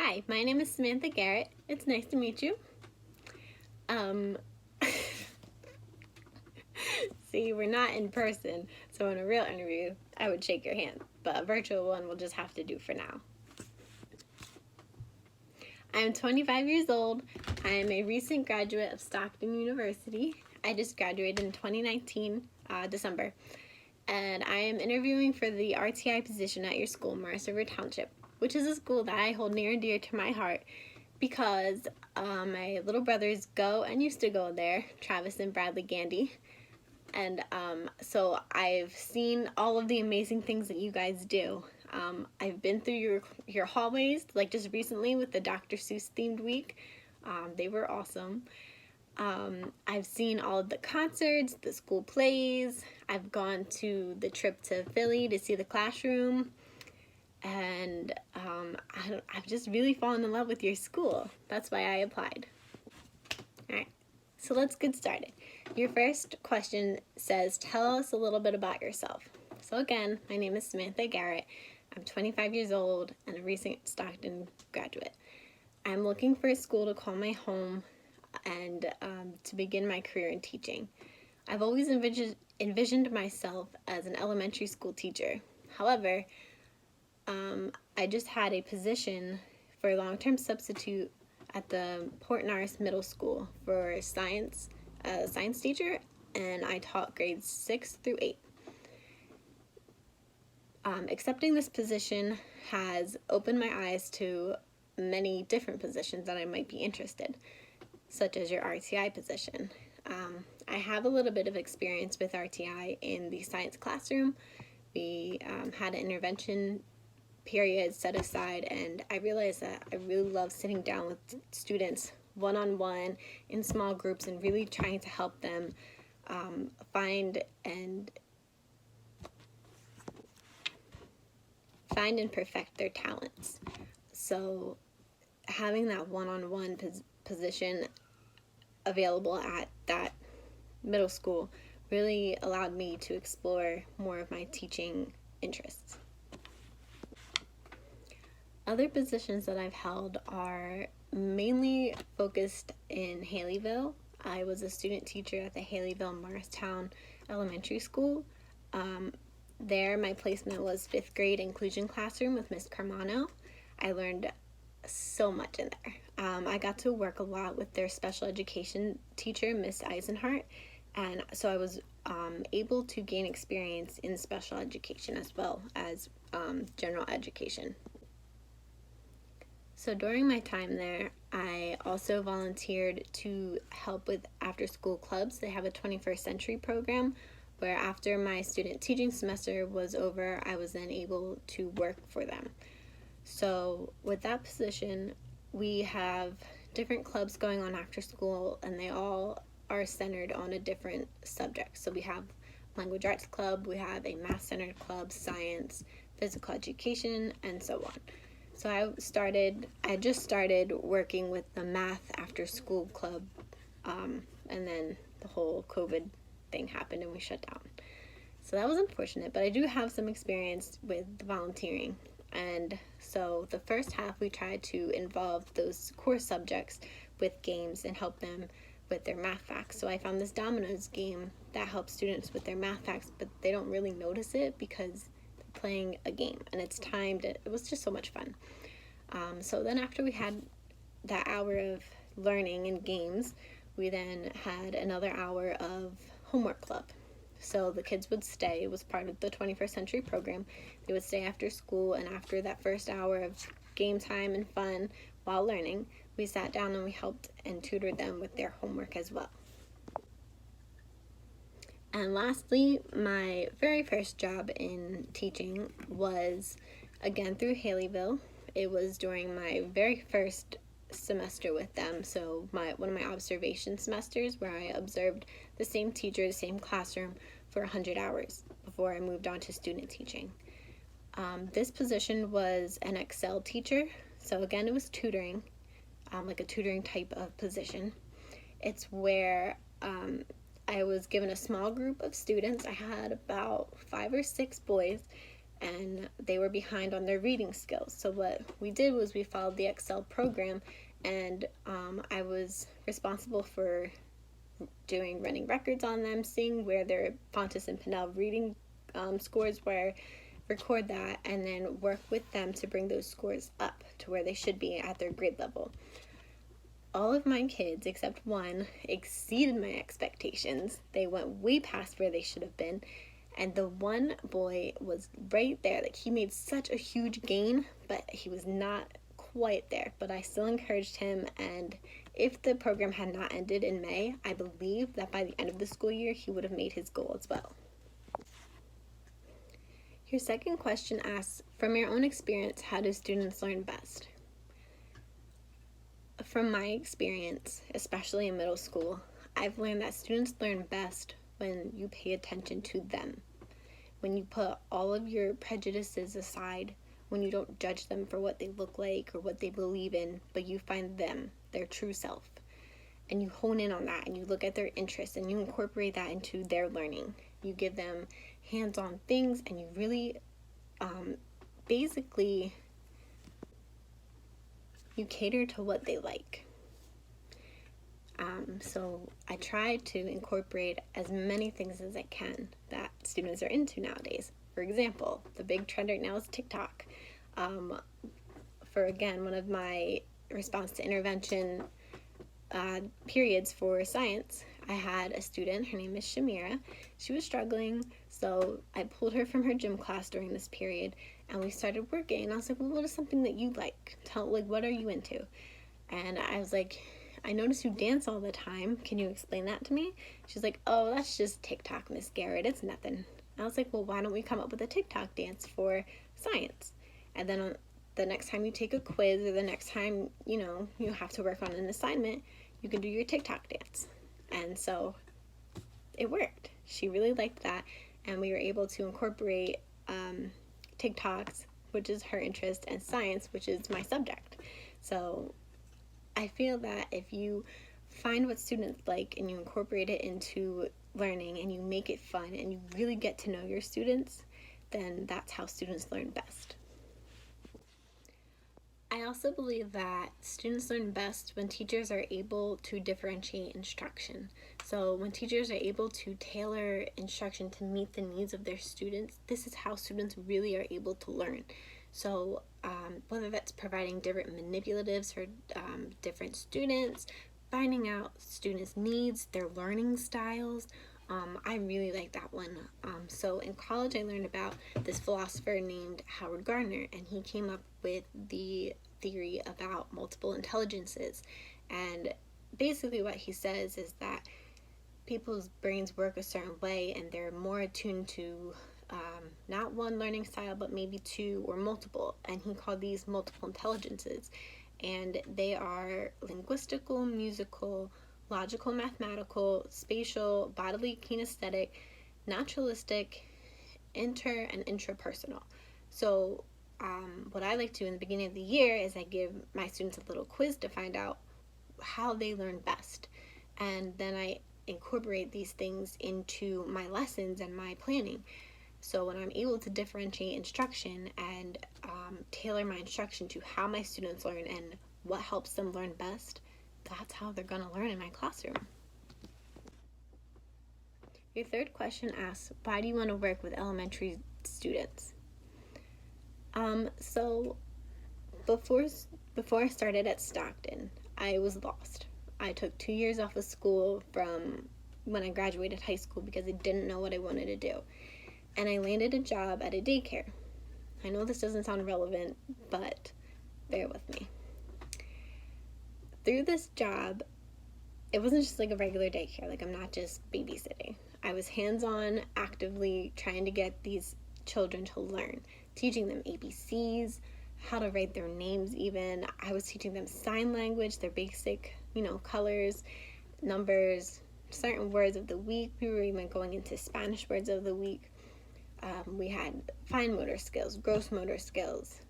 Hi, my name is Samantha Garrett. It's nice to meet you. Um, See, we're not in person, so in a real interview, I would shake your hand, but a virtual one we'll just have to do for now. I'm 25 years old. I am a recent graduate of Stockton University. I just graduated in 2019, December, and I am interviewing for the RTI position at your school, Morris River Township, which is a school that I hold near and dear to my heart because my little brothers go and used to go there, Travis and Bradley Gandy. And so I've seen all of the amazing things that you guys do. I've been through your hallways, like just recently with the Dr. Seuss themed week. They were awesome. I've seen all of the concerts, the school plays. I've gone to the trip to Philly to see the classroom. And I've just really fallen in love with your school. That's why I applied. All right, so let's get started. Your first question says, tell us a little bit about yourself. So again, my name is Samantha Garrett. I'm 25 years old and a recent Stockton graduate. I'm looking for a school to call my home and to begin my career in teaching. I've always envisioned myself as an elementary school teacher. However, I just had a position for a long-term substitute at the Port Norris Middle School for a science teacher, and I taught grades 6 through 8. Accepting this position has opened my eyes to many different positions that I might be interested, such as your RTI position. I have a little bit of experience with RTI in the science classroom. We had an intervention period set aside, and I realized that I really love sitting down with students one-on-one in small groups and really trying to help them find and perfect their talents. So having that one-on-one position available at that middle school really allowed me to explore more of my teaching interests. Other positions that I've held are mainly focused in Haleyville. I was a student teacher at the Haleyville Morristown Elementary School. There, my placement was 5th grade inclusion classroom with Miss Carmano. I learned so much in there. I got to work a lot with their special education teacher, Miss Eisenhart, and so I was able to gain experience in special education as well as general education. So during my time there, I also volunteered to help with after-school clubs. They have a 21st century program where after my student teaching semester was over, I was then able to work for them. So with that position, we have different clubs going on after school, and they all are centered on a different subject. So we have language arts club, we have a math-centered club, science, physical education, and so on. So I just started working with the math after school club, and then the whole COVID thing happened and we shut down. So that was unfortunate, but I do have some experience with volunteering. And so the first half we tried to involve those core subjects with games and help them with their math facts. So I found this dominoes game that helps students with their math facts, but they don't really notice it because playing a game and it's timed. It was just so much fun. So then after we had that hour of learning and games, we then had another hour of homework club. So the kids would stay. It was part of the 21st century program. They would stay after school, and after that first hour of game time and fun while learning, we sat down and we helped and tutored them with their homework as well. And lastly, my very first job in teaching was, again, through Haleyville. It was during my very first semester with them, so one of my observation semesters where I observed the same teacher, the same classroom for 100 hours before I moved on to student teaching. This position was an Excel teacher, so again, it was tutoring, like a tutoring type of position. It's where I was given a small group of students. I had about 5 or 6 boys, and they were behind on their reading skills. So what we did was we followed the Excel program, and I was responsible for running records on them, seeing where their Fontes and Pinnell reading scores were, record that, and then work with them to bring those scores up to where they should be at their grade level. All of my kids, except one, exceeded my expectations. They went way past where they should have been. And the one boy was right there. Like, he made such a huge gain, but he was not quite there. But I still encouraged him, and if the program had not ended in May, I believe that by the end of the school year, he would have made his goal as well. Your second question asks, from your own experience, how do students learn best? From my experience, especially in middle school, I've learned that students learn best when you pay attention to them. When you put all of your prejudices aside, when you don't judge them for what they look like or what they believe in, but you find them, their true self, and you hone in on that, and you look at their interests, and you incorporate that into their learning. You give them hands-on things, and you really basically you cater to what they like. So I try to incorporate as many things as I can that students are into nowadays. For example, the big trend right now is TikTok. For again, one of my response to intervention periods for science, I had a student, her name is Shamira. She was struggling, so I pulled her from her gym class during this period, and we started working. And I was like, well, what is something that you like? What are you into? And I was like, I notice you dance all the time. Can you explain that to me? She's like, oh, that's just TikTok, Miss Garrett. It's nothing. I was like, well, why don't we come up with a TikTok dance for science? And then the next time you take a quiz, or the next time, you have to work on an assignment, you can do your TikTok dance. And so it worked. She really liked that, and we were able to incorporate TikToks, which is her interest, and science, which is my subject. So I feel that if you find what students like and you incorporate it into learning and you make it fun and you really get to know your students, then that's how students learn best. I also believe that students learn best when teachers are able to differentiate instruction. So when teachers are able to tailor instruction to meet the needs of their students, this is how students really are able to learn. So whether that's providing different manipulatives for different students, finding out students' needs, their learning styles, I really like that one. So in college I learned about this philosopher named Howard Gardner, and he came up with the theory about multiple intelligences. And basically what he says is that people's brains work a certain way, and they're more attuned to not one learning style, but maybe two or multiple. And he called these multiple intelligences. And they are linguistical, musical, logical, mathematical, spatial, bodily, kinesthetic, naturalistic, inter, and intrapersonal. So what I like to do in the beginning of the year is I give my students a little quiz to find out how they learn best. And then I incorporate these things into my lessons and my planning. So when I'm able to differentiate instruction and tailor my instruction to how my students learn and what helps them learn best, that's how they're going to learn in my classroom. Your third question asks, why do you want to work with elementary students? So before I started at Stockton, I was lost. I took 2 years off of school from when I graduated high school because I didn't know what I wanted to do. And I landed a job at a daycare. I know this doesn't sound relevant, but bear with me. Through this job, it wasn't just like a regular daycare. Like, I'm not just babysitting. I was hands-on, actively trying to get these children to learn, teaching them ABCs, how to write their names even. I was teaching them sign language, their basic, colors, numbers, certain words of the week. We were even going into Spanish words of the week. We had fine motor skills, gross motor skills,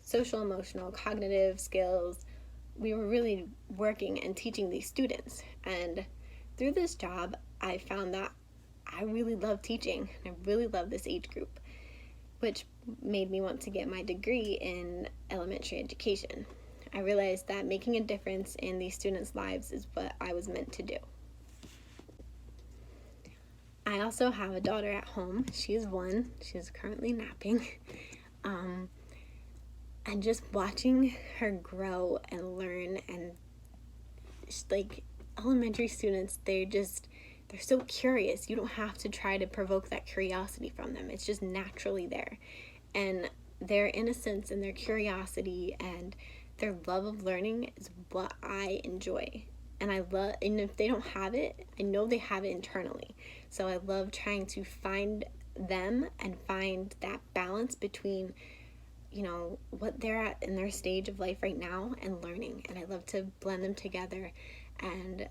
social, emotional, cognitive skills. We were really working and teaching these students. And through this job, I found that I really love teaching. I really love this age group. which made me want to get my degree in elementary education. I realized that making a difference in these students' lives is what I was meant to do. I also have a daughter at home. She's 1. She's currently napping. And just watching her grow and learn, and like elementary students, they're so curious. You don't have to try to provoke that curiosity from them. It's just naturally there. And their innocence and their curiosity and their love of learning is what I enjoy. And if they don't have it, I know they have it internally. So I love trying to find them and find that balance between, what they're at in their stage of life right now and learning. And I love to blend them together and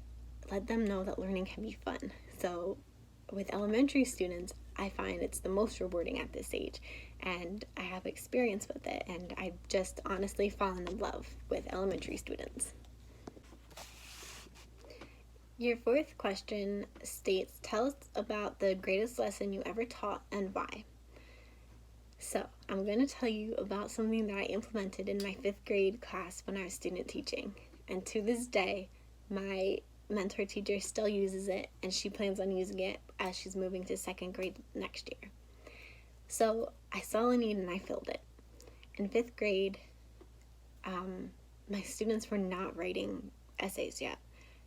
let them know that learning can be fun. So with elementary students, I find it's the most rewarding at this age, and I have experience with it, and I've just honestly fallen in love with elementary students. Your 4th question states, tell us about the greatest lesson you ever taught and why. So I'm going to tell you about something that I implemented in my 5th grade class when I was student teaching. And to this day, my mentor teacher still uses it, and she plans on using it as she's moving to 2nd grade next year. So I saw a need and I filled it. In 5th grade, my students were not writing essays yet.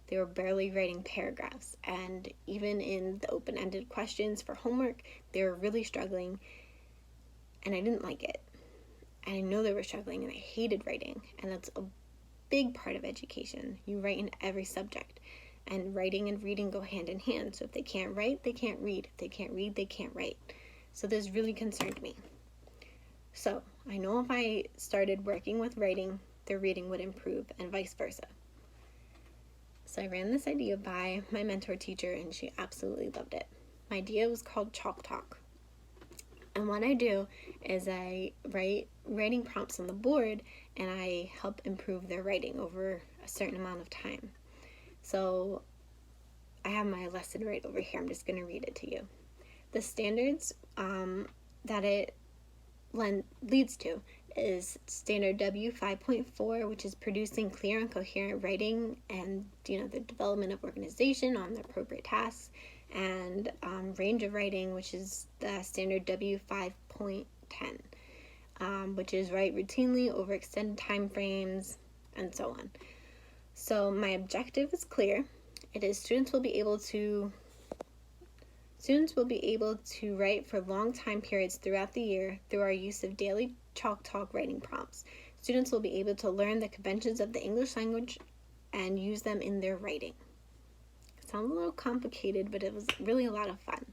They were barely writing paragraphs, and even in the open-ended questions for homework, they were really struggling, and I didn't like it. And I know they were struggling, and I hated writing, and that's a big part of education. You write in every subject, and writing and reading go hand in hand. So if they can't write, they can't read. If they can't read, they can't write. So this really concerned me. So I know if I started working with writing, their reading would improve, and vice versa. So I ran this idea by my mentor teacher, and she absolutely loved it. My idea was called Chalk Talk. And what I do is I write writing prompts on the board, and I help improve their writing over a certain amount of time. So I have my lesson right over here. I'm just going to read it to you. The standards that it leads to is standard W 5.4, which is producing clear and coherent writing, and the development of organization on the appropriate tasks, and range of writing, which is the standard W 5.10, which is write routinely over extended time frames, and so on. So my objective is clear. It is students will be able to write for long time periods throughout the year through our use of daily Chalk Talk writing prompts. Students will be able to learn the conventions of the English language and use them in their writing. It sounds a little complicated, but it was really a lot of fun.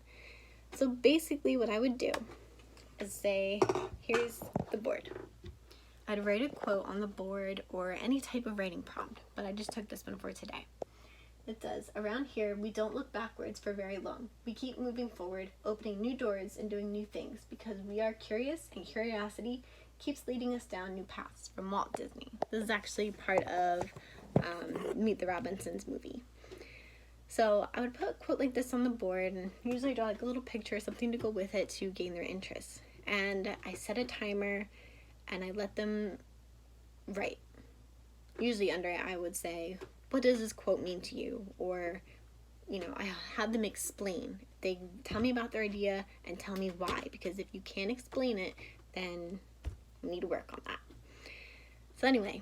So basically what I would do is say, here's the board. I'd write a quote on the board or any type of writing prompt, but I just took this one for today. It says, around here, we don't look backwards for very long. We keep moving forward, opening new doors and doing new things because we are curious, and curiosity keeps leading us down new paths, from Walt Disney. This is actually part of Meet the Robinsons movie. So I would put a quote like this on the board, and usually draw like a little picture or something to go with it to gain their interest. And I set a timer, and I let them write. Usually under it, I would say, what does this quote mean to you? Or, I have them explain. They tell me about their idea and tell me why. Because if you can't explain it, then you need to work on that. So anyway,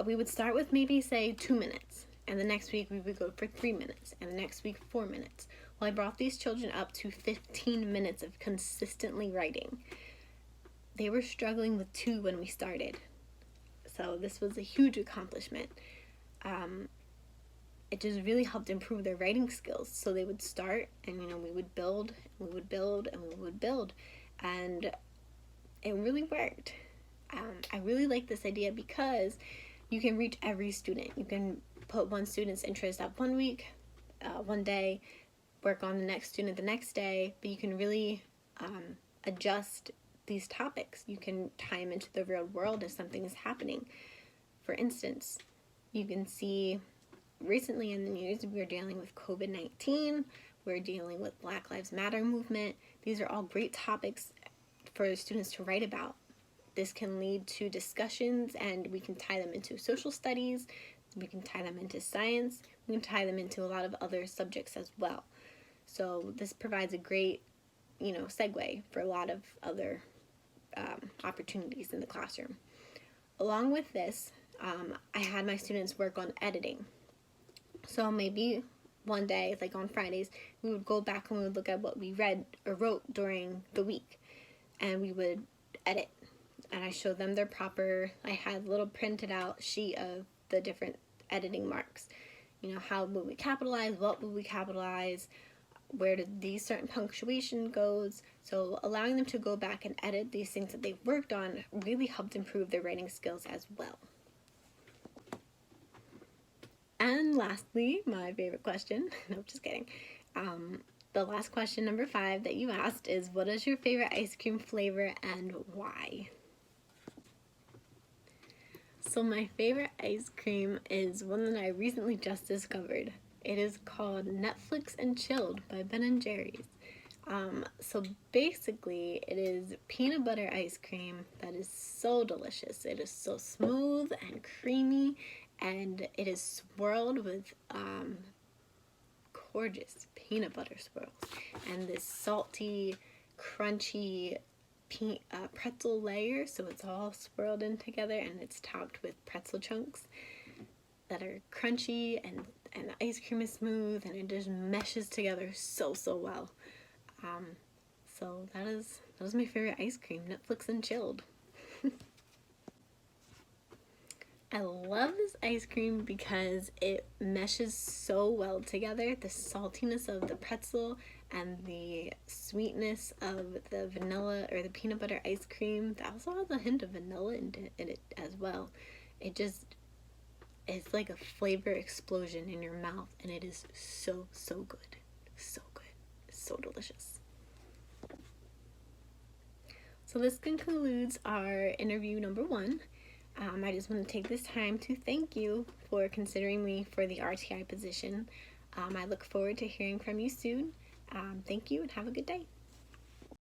we would start with maybe say 2 minutes. And the next week we would go for 3 minutes. And the next week 4 minutes. Well, I brought these children up to 15 minutes of consistently writing. They were struggling with 2 when we started. So this was a huge accomplishment. It just really helped improve their writing skills. So they would start, and we would build, and we would build, and we would build, and it really worked. I really like this idea because you can reach every student. You can put one student's interest up one week, one day, work on the next student the next day, but you can really adjust these topics. You can tie them into the real world if something is happening. For instance, you can see recently in the news we are dealing with COVID-19, We're dealing with Black Lives Matter movement. These are all great topics for students to write about. This can lead to discussions, and we can tie them into social studies, we can tie them into science, we can tie them into a lot of other subjects as well. So this provides a great, segue for a lot of other opportunities in the classroom. Along with this, I had my students work on editing. So maybe one day, like on Fridays, we would go back and we would look at what we read or wrote during the week, and we would edit. And I showed them their proper, I had a little printed out sheet of the different editing marks. How would we capitalize, what would we capitalize, where did these certain punctuation goes. So allowing them to go back and edit these things that they've worked on really helped improve their writing skills as well. And lastly, my favorite question, no, just kidding. The last question, number 5, that you asked is, what is your favorite ice cream flavor and why? So my favorite ice cream is one that I recently just discovered. It is called Netflix and Chilled by Ben & Jerry's. So basically, it is peanut butter ice cream that is so delicious. It is so smooth and creamy, and it is swirled with gorgeous peanut butter swirls and this salty, crunchy pretzel layer. So it's all swirled in together, and it's topped with pretzel chunks that are crunchy, and the ice cream is smooth, and it just meshes together so well. So that is my favorite ice cream, Netflix and Chilled. I love this ice cream because it meshes so well together. The saltiness of the pretzel and the sweetness of the vanilla or the peanut butter ice cream that also has a hint of vanilla in it as well. It's like a flavor explosion in your mouth, and it is so good. So good. So delicious. So this concludes our interview number 1. I just want to take this time to thank you for considering me for the RTI position. I look forward to hearing from you soon. Thank you, and have a good day.